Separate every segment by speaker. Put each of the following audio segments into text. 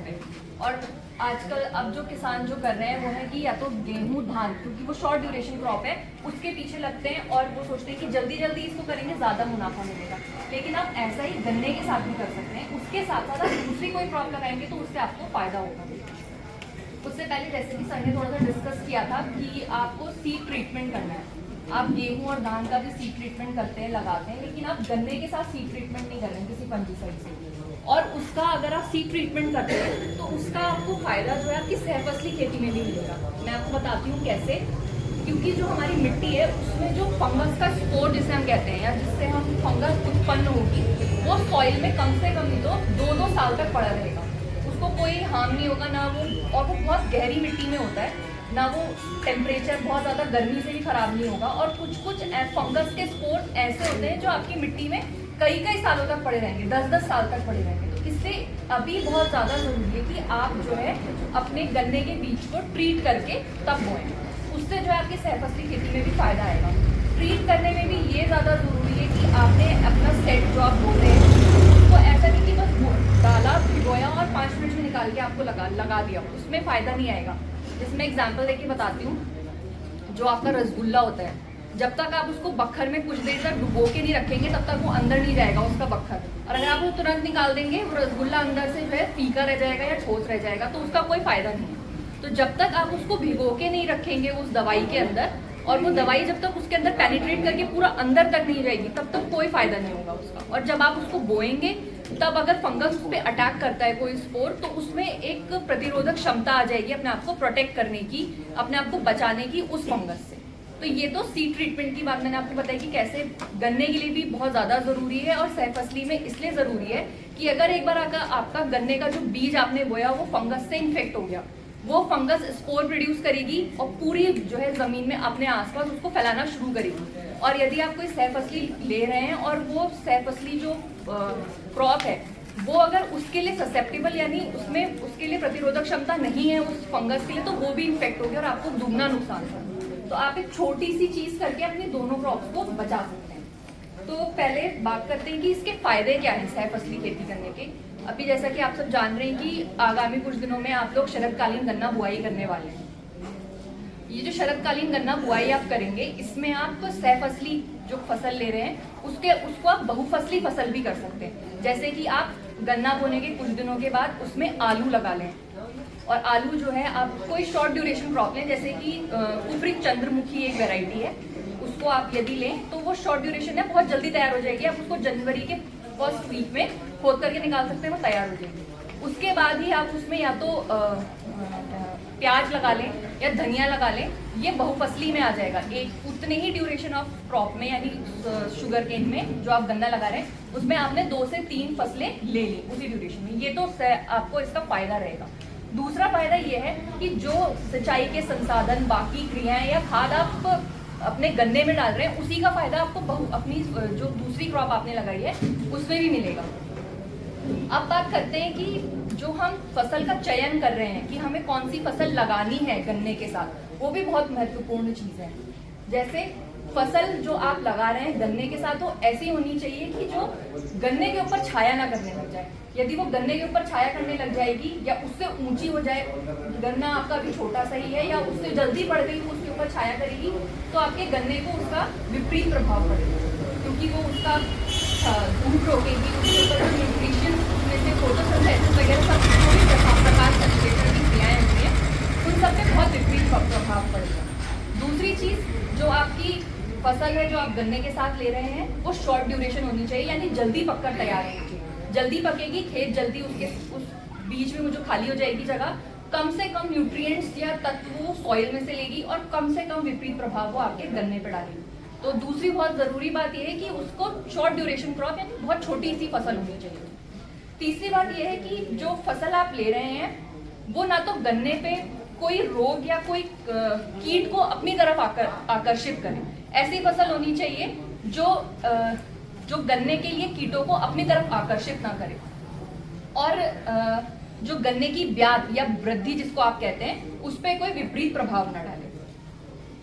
Speaker 1: पे। और आजकल अब जो किसान जो कर रहे हैं वो है कि या तो गेहूं धान, क्योंकि वो शॉर्ट ड्यूरेशन क्रॉप है, उसके पीछे लगते हैं और वो सोचते हैं कि जल्दी जल्दी इसको करेंगे ज़्यादा मुनाफा मिलेगा। लेकिन आप ऐसा ही गन्ने के साथ भी कर सकते हैं। उसके साथ साथ आप दूसरी कोई क्रॉप लगाएंगे तो उससे आपको फायदा होगा। उससे पहले जैसे कि सर ने थोड़ा सा डिस्कस किया था कि आपको सीड ट्रीटमेंट करना है। आप गेहूं और धान का भी सीड ट्रीटमेंट करते हैं, लगाते हैं, लेकिन आप गन्ने के साथ सीड ट्रीटमेंट नहीं कर रहे हैं किसी फंजीसाइड से। और उसका अगर आप सीड ट्रीटमेंट करते हैं तो उसका आपको फायदा जो है आपकी सहफसली खेती में भी मिलेगा। मैं आपको बताती हूँ कैसे। क्योंकि जो हमारी मिट्टी है उसमें जो फंगस का स्पोर जिसे हम कहते हैं, या जिससे हम फंगस उत्पन्न होगी, वो सॉइल में कम से कम नहीं तो 2-2 साल तक पड़ा रहेगा। उसको कोई हार्म नहीं होगा ना वो, और वो बहुत गहरी मिट्टी में होता है ना, वो टेम्परेचर बहुत ज़्यादा गर्मी से भी खराब नहीं होगा। और कुछ फंगस के स्पोर ऐसे होते हैं जो आपकी मिट्टी में कई सालों तक पड़े रहेंगे, 10-10 साल तक पड़े रहेंगे। तो इससे अभी बहुत ज़्यादा ज़रूरी है कि आप जो है अपने गन्ने के बीज को ट्रीट करके तब बोएं। उससे जो है आपकी सहफसली खेती में भी फायदा आएगा। ट्रीट करने में भी ये ज़्यादा ज़रूरी है कि आपने अपना सेट जो आप बोते हैं उसको ऐसा नहीं कि बस डाला, भिगोया और 5 मिनट में निकाल के आपको लगा दिया, उसमें फ़ायदा नहीं आएगा। इसमें एग्जाम्पल देके बताती हूँ। जो आपका रसगुल्ला होता है, जब तक आप उसको बखर में कुछ देर तक डुबो के नहीं रखेंगे तब तक वो अंदर नहीं जाएगा उसका बखर। और अगर आप वो तुरंत निकाल देंगे वो रसगुल्ला अंदर से जो है फीका रह जाएगा या ठोस रह जाएगा, तो उसका कोई फायदा नहीं है। तो जब तक आप उसको भिगो के नहीं रखेंगे उस दवाई के अंदर, और वो दवाई जब तक उसके अंदर पेनिट्रेट करके पूरा अंदर तक नहीं जाएगी, तब तक कोई फायदा नहीं होगा उसका। और जब आप उसको बोएंगे तब अगर फंगस उस पर अटैक करता है कोई स्पोर, तो उसमें एक प्रतिरोधक क्षमता आ जाएगी अपने आप को प्रोटेक्ट करने की, अपने आप को बचाने की उस फंगस से। तो ये तो सीड ट्रीटमेंट की बात मैंने आपको बताई कि कैसे गन्ने के लिए भी बहुत ज़्यादा ज़रूरी है, और सहफसली में इसलिए ज़रूरी है कि अगर एक बार आपका गन्ने का जो बीज आपने बोया वो फंगस से इन्फेक्ट हो गया, वो फंगस स्पोर प्रोड्यूस करेगी और पूरी जो है ज़मीन में अपने आसपास उसको फैलाना शुरू करेगी। और यदि आप कोई सहफसली ले रहे हैं और वो सहफसली जो क्रॉप है वो अगर उसके लिए ससेप्टेबल यानी उसमें उसके लिए प्रतिरोधक क्षमता नहीं है उस फंगस के लिए, तो वो भी इन्फेक्ट हो गया और आपको दुगना नुकसान होगा। तो आप एक छोटी सी चीज़ करके अपनी दोनों क्रॉप्स को बचा सकते हैं। तो पहले बात करते हैं कि इसके फायदे क्या हैं सहफसली खेती करने के। अभी जैसा कि आप सब जान रहे हैं कि आगामी कुछ दिनों में आप लोग शरदकालीन गन्ना बुआई करने वाले हैं। ये जो शरदकालीन गन्ना बुआई आप करेंगे, इसमें आप सहफसली जो फसल ले रहे हैं उसको आप बहुफसली फसल भी कर सकते हैं। जैसे कि आप गन्ना बोने के कुछ दिनों के बाद उसमें आलू लगा लें, और आलू जो है आप कोई शॉर्ट ड्यूरेशन क्रॉप लें, जैसे कि कुफरी चंद्रमुखी एक वैरायटी है, उसको आप यदि लें तो वो शॉर्ट ड्यूरेशन है, बहुत जल्दी तैयार हो जाएगी। आप उसको जनवरी के फर्स्ट वीक में खोद करके निकाल सकते हैं, वो तैयार हो जाएगी। उसके बाद ही आप उसमें या तो प्याज लगा लें या धनिया लगा लें, ये बहुफसली में आ जाएगा। एक उतने ही ड्यूरेशन ऑफ क्रॉप में यानी शुगर केन में जो आप गन्ना लगा रहे हैं उसमें आपने 2 से 3 फसलें ले ली उसी ड्यूरेशन में। ये तो आपको इसका फायदा रहेगा। दूसरा फायदा ये है कि जो सिंचाई के संसाधन, बाकी क्रियाएं या खाद आप अपने गन्ने में डाल रहे हैं, उसी का फायदा आपको अपनी जो दूसरी क्रॉप आपने लगाई है उसमें भी मिलेगा। अब बात करते हैं कि जो हम फसल का चयन कर रहे हैं कि हमें कौन सी फसल लगानी है गन्ने के साथ, वो भी बहुत महत्वपूर्ण चीज़ है। जैसे फसल जो आप लगा रहे हैं गन्ने के साथ वो ऐसी होनी चाहिए कि जो गन्ने के ऊपर छाया ना करने लग जाए। यदि वो गन्ने के ऊपर छाया करने लग जाएगी या उससे ऊंची हो जाए, गन्ना आपका अभी छोटा सा ही है या उससे जल्दी बढ़ गई उसके ऊपर छाया करेगी, तो आपके गन्ने को उसका विपरीत प्रभाव पड़ेगा, क्योंकि वो उसका धूप रोकेगी, उसके ऊपर जो न्यूट्रिशन उसमें से फोटोसिंथेसिस वगैरह सब जो भी प्रकाश संश्लेषण की क्रियाएं होती हैं उन सब पे बहुत विपरीत प्रभाव पड़ेगा। दूसरी चीज़, जो आपकी फसल है जो आप गन्ने के साथ ले रहे हैं वो शॉर्ट ड्यूरेशन होनी चाहिए, यानी जल्दी पककर तैयार होनी चाहिए। जल्दी पकेगी, खेत जल्दी उस बीच में जो खाली हो जाएगी जगह, कम से कम न्यूट्रिएंट्स या तत्व वो सॉइल में से लेगी और कम से कम विपरीत प्रभाव वो आपके गन्ने पर डालेगी। तो दूसरी बहुत ज़रूरी बात यह है कि उसको शॉर्ट ड्यूरेशन क्रॉप यानी बहुत छोटी सी फसल होनी चाहिए। तीसरी बात यह है कि जो फसल आप ले रहे हैं वो ना तो गन्ने पे कोई रोग या कोई कीट को अपनी तरफ आकर्षित करे, ऐसी फसल होनी चाहिए जो गन्ने के लिए कीटों को अपनी तरफ आकर्षित ना करे, और जो गन्ने की ब्याज या वृद्धि जिसको आप कहते हैं उस पर कोई विपरीत प्रभाव न डाले।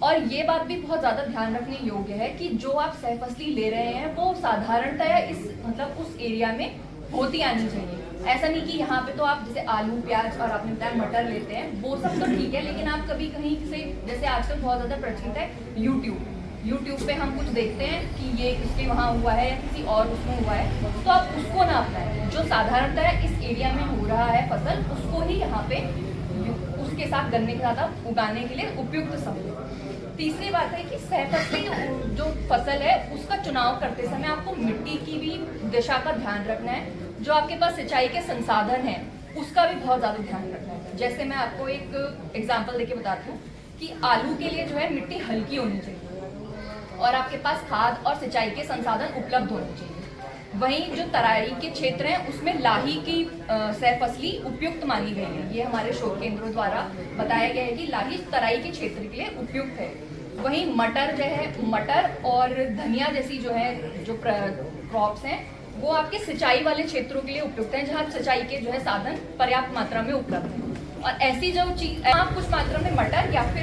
Speaker 1: और ये बात भी बहुत ज़्यादा ध्यान रखने योग्य है कि जो आप सहफसली ले रहे हैं वो साधारणतया उस एरिया में होती आनी चाहिए। ऐसा नहीं कि यहाँ पे तो आप जैसे आलू प्याज और आपने बताया मटर लेते हैं, वो सब तो ठीक है, लेकिन आप कभी कहीं से, जैसे आजकल बहुत ज़्यादा प्रचलित है यूट्यूब पे हम कुछ देखते हैं कि ये उसके वहाँ हुआ है या किसी और उसमें हुआ है, तो आप उसको ना अपनाएं। जो साधारणतः इस एरिया में हो रहा है फसल, उसको ही यहाँ पे उसके साथ गन्ने के साथ आप उगाने के लिए उपयुक्त समझें। तीसरी बात है कि सहफसली जो फसल है उसका चुनाव करते समय आपको मिट्टी की भी दिशा का ध्यान रखना है। जो आपके पास सिंचाई के संसाधन हैं उसका भी बहुत ज़्यादा ध्यान रखना है। जैसे मैं आपको एक एग्जांपल देके बताती हूँ कि आलू के लिए जो है मिट्टी हल्की होनी चाहिए और आपके पास खाद और सिंचाई के संसाधन उपलब्ध होने चाहिए। वहीं जो तराई के क्षेत्र हैं उसमें लाही की सहफसली उपयुक्त मानी गई है। ये हमारे शोध केंद्रों द्वारा बताया गया है कि लाही तराई के क्षेत्र के लिए उपयुक्त है। वहीं मटर जो है, मटर और धनिया जैसी जो है जो क्रॉप्स हैं वो आपके सिंचाई वाले क्षेत्रों के लिए उपयुक्त हैं, जहाँ सिंचाई के जो है साधन पर्याप्त मात्रा में उपलब्ध हैं। और ऐसी जो चीज आप कुछ मात्रा में मटर या फिर